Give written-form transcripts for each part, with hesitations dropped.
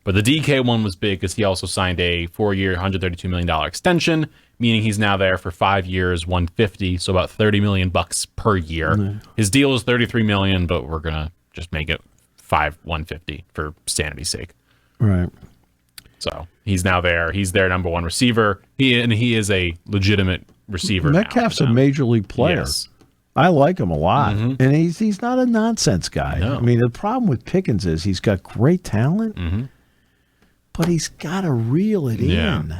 But the DK one was big because he also signed a 4-year, $132 million extension, meaning he's now there for 5 years, $150, so about $30 million per year. Mm-hmm. His deal is $33 million, but we're gonna just make it $150 for sanity's sake. Right. So he's now there. He's their number one receiver. He is a legitimate receiver. Metcalf's a major league player. Yes. I like him a lot, and he's not a nonsense guy. No. I mean, the problem with Pickens is he's got great talent, but he's got to reel it in.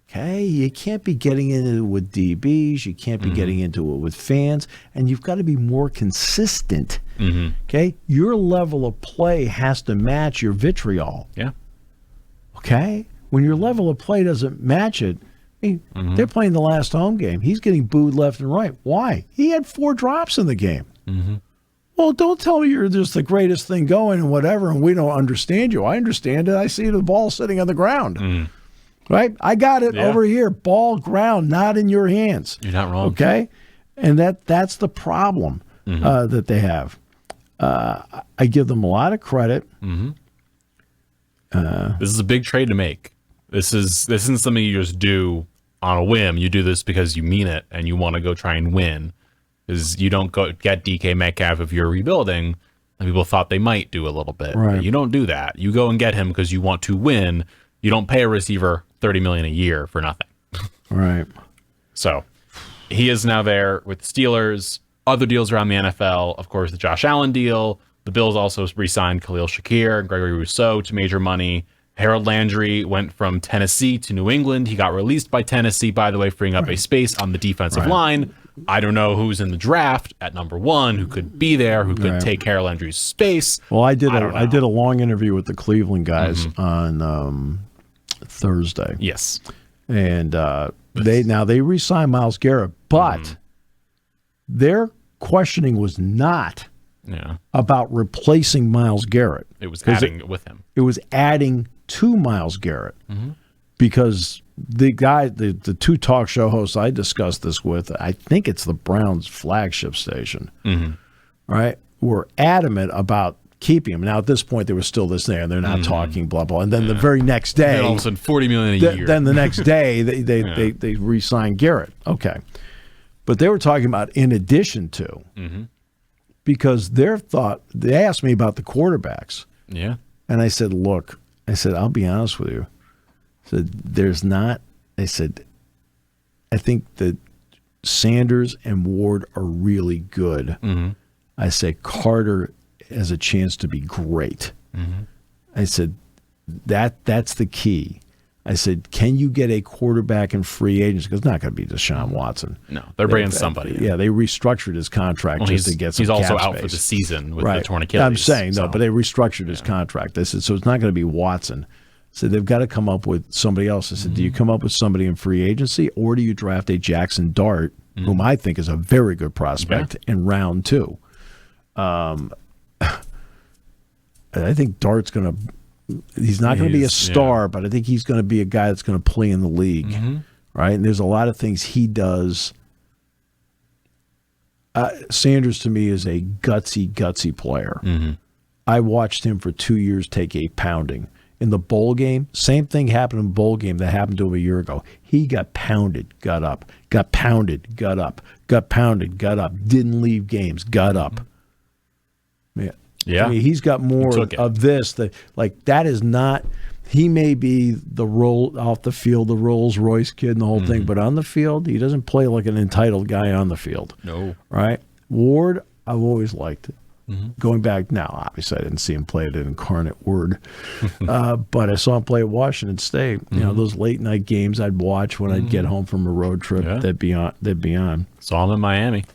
Okay, you can't be getting into it with DBs. You can't be getting into it with fans, and you've got to be more consistent. Okay, your level of play has to match your vitriol. Yeah. Okay, when your level of play doesn't match it. They're playing the last home game. He's getting booed left and right. Why? He had 4 drops in the game. Well, don't tell me you're just the greatest thing going and whatever, and we don't understand you. I understand it. I see the ball sitting on the ground. Right? I got it over here. Ball, ground, not in your hands. You're not wrong. Okay? And that's the problem that they have. I give them a lot of credit. This is a big trade to make. This isn't something you just do on a whim. You do this because you mean it and you want to go try and win. Because you don't go get DK Metcalf if you're rebuilding. And people thought they might do a little bit. Right. But you don't do that. You go and get him because you want to win. You don't pay a receiver $30 million a year for nothing. Right. So he is now there with the Steelers. Other deals around the NFL, of course, the Josh Allen deal. The Bills also re-signed Khalil Shakir and Gregory Rousseau to major money. Harold Landry went from Tennessee to New England. He got released by Tennessee, by the way, freeing up a space on the defensive line. I don't know who's in the draft at number 1, who could be there, who could take Harold Landry's space. Well, I did a long interview with the Cleveland guys on Thursday. Yes. And they re-signed Myles Garrett, but their questioning was not about replacing Myles Garrett. It was adding with him. It was adding to Myles Garrett because the guy, the 2 talk show hosts I discussed this with, I think it's the Browns flagship station, right, were adamant about keeping him. Now, at this point, there was still this there, and they're not talking, blah, blah. And then the very next day, all of a sudden, $40 million a year. Then the next day, they re-signed Garrett. Okay. But they were talking about in addition to, because they asked me about the quarterbacks. Yeah. And I said, look, I'll be honest with you. I said, I think that Sanders and Ward are really good. I said, Carter has a chance to be great. I said, that's the key. I said, can you get a quarterback in free agency? Because it's not going to be Deshaun Watson. No, they're bringing somebody. Yeah, they restructured his contract just to get some He's also cap out space for the season with the torn Achilles. I'm saying, no, but they restructured his contract. They said, so it's not going to be Watson. So they've got to come up with somebody else. I said, do you come up with somebody in free agency, or do you draft a Jackson Dart, whom I think is a very good prospect, in round 2? I think Dart's going to – he's not going to be a star, but I think he's going to be a guy that's going to play in the league, right? And there's a lot of things he does. Sanders, to me, is a gutsy player. I watched him for 2 years take a pounding. In the bowl game, same thing happened in the bowl game that happened to him a year ago. He got pounded, got up, got pounded, got up, got pounded, got up, didn't leave games, got up. Yeah. I mean, he's got more of this. That is not – he may be the roll off the field, the Rolls Royce kid and the whole thing, but on the field, he doesn't play like an entitled guy on the field. No. Right? Ward, I've always liked it. Going back now, obviously I didn't see him play at an incarnate Word, but I saw him play at Washington State. You know, those late night games I'd watch when I'd get home from a road trip. They'd be on. Saw him in Miami.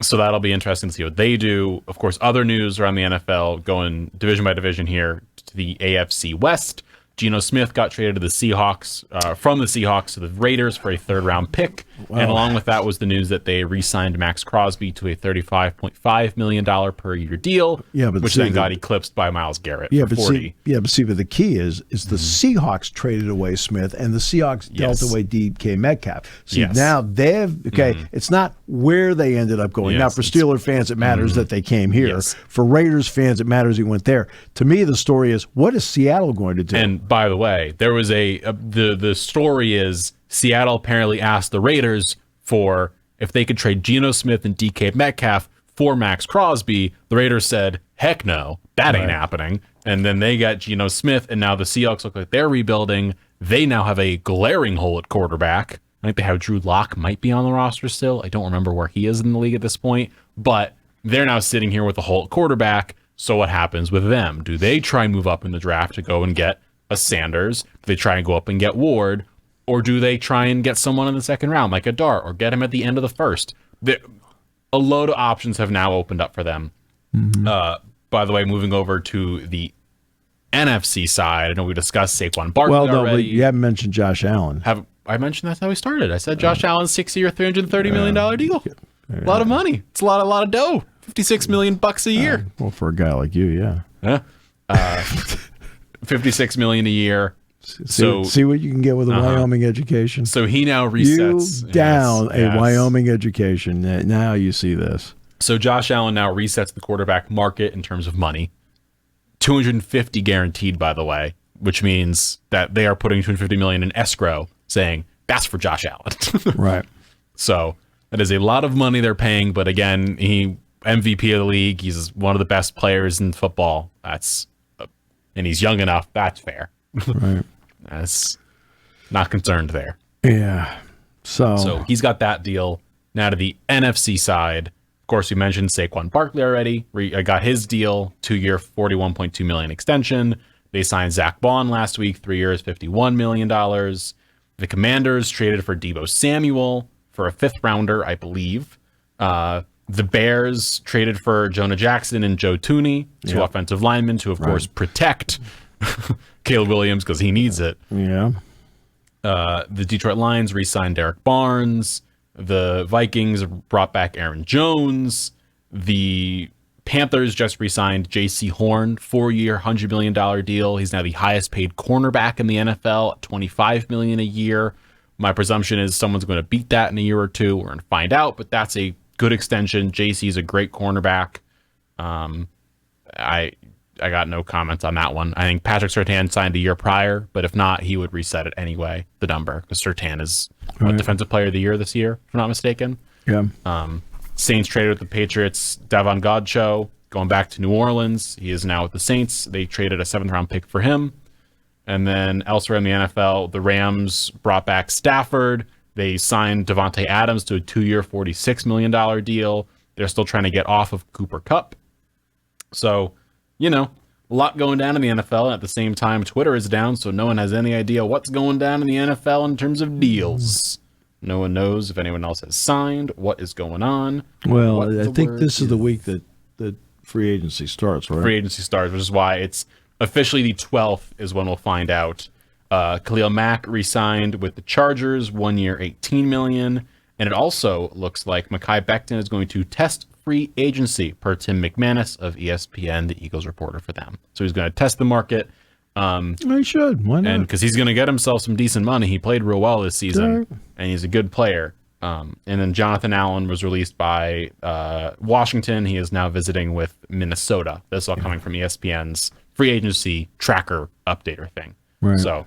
So that'll be interesting to see what they do. Of course, other news around the NFL, going division by division here to the AFC West. Geno Smith got traded to the Seahawks, from the Seahawks to the Raiders for a 3rd-round pick. Wow. And along with that was the news that they re-signed Max Crosby to a $35.5 million per year deal, Yeah, but which see, then got eclipsed by Myles Garrett Yeah, for but 40. but the key is the Seahawks traded away Smith and the Seahawks dealt Yes. away DK Metcalf. See, Yes. now it's not where they ended up going. Yes, Now, for Steeler fans, it matters that they came here. Yes. For Raiders fans, it matters he went there. To me, the story is, what is Seattle going to do? And by the way, there was the story is Seattle apparently asked the Raiders for if they could trade Geno Smith and DK Metcalf for Max Crosby. The Raiders said, heck no, that ain't happening. And then they got Geno Smith, and now the Seahawks look like they're rebuilding. They now have a glaring hole at quarterback. I think they have Drew Lock might be on the roster still. I don't remember where he is in the league at this point, but they're now sitting here with a hole at quarterback. So what happens with them? Do they try and move up in the draft to go and get a Sanders? Do they try and go up and get Ward? Or do they try and get someone in the second round, like a Dart, or get him at the end of the first? A load of options have now opened up for them. By the way, moving over to the NFC side, I know we discussed Saquon Barkley already. But you haven't mentioned Josh Allen. Have I mentioned that's how we started? I said Josh Allen's 6-year, $330 million deal. A lot of money. It's a lot of dough. $56 million a year. Well, for a guy like you, yeah. $56 million a year. See what you can get with a Wyoming education. So he now resets You down a Wyoming education. Now you see this. So Josh Allen now resets the quarterback market in terms of money. 250 guaranteed, by the way, which means that they are putting 250 million in escrow, saying that's for Josh Allen. Right. So that is a lot of money they're paying. But again, he MVP of the league. He's one of the best players in football. And he's young enough. That's fair. Right. That's not concerned there. Yeah. So he's got that deal. Now to the NFC side. Of course, we mentioned Saquon Barkley already. I got his deal, 2-year, $41.2 million extension. They signed Zach Bond last week, 3 years, $51 million. The Commanders traded for Deebo Samuel for a 5th rounder, I believe. The Bears traded for Jonah Jackson and Joe Thuney, 2 offensive linemen to, of course, protect Caleb Williams because he needs it. Yeah. The Detroit Lions re-signed Derek Barnes. The Vikings brought back Aaron Jones. The Panthers just re-signed J.C. Horn, 4-year, $100 million deal. He's now the highest paid cornerback in the NFL at $25 million a year. My presumption is someone's going to beat that in a year or two. We're going to find out, but that's a good extension. J.C. is a great cornerback. I got no comments on that one. I think Patrick Surtain signed a year prior, but if not, he would reset it anyway, the number, because Surtain is Defensive Player of the Year this year, if I'm not mistaken. Yeah. Saints traded with the Patriots, Davon Godchaux, going back to New Orleans. He is now with the Saints. They traded a 7th-round pick for him. And then elsewhere in the NFL, the Rams brought back Stafford. They signed Devontae Adams to a 2-year, $46 million deal. They're still trying to get off of Cooper Kupp. So, a lot going down in the NFL. And at the same time, Twitter is down, so no one has any idea what's going down in the NFL in terms of deals. No one knows if anyone else has signed, what is going on. Well, I think this is the week that free agency starts, right? Free agency starts, which is why it's officially the 12th is when we'll find out. Khalil Mack re-signed with the Chargers, 1 year, $18 million. And it also looks like Mekhi Becton is going to test free agency, per Tim McManus of ESPN, the Eagles reporter for them. So he's going to test the market. He should. Why not? And because he's going to get himself some decent money. He played real well this season, and he's a good player. And then Jonathan Allen was released by Washington. He is now visiting with Minnesota. This is all coming from ESPN's free agency tracker updater thing. Right. So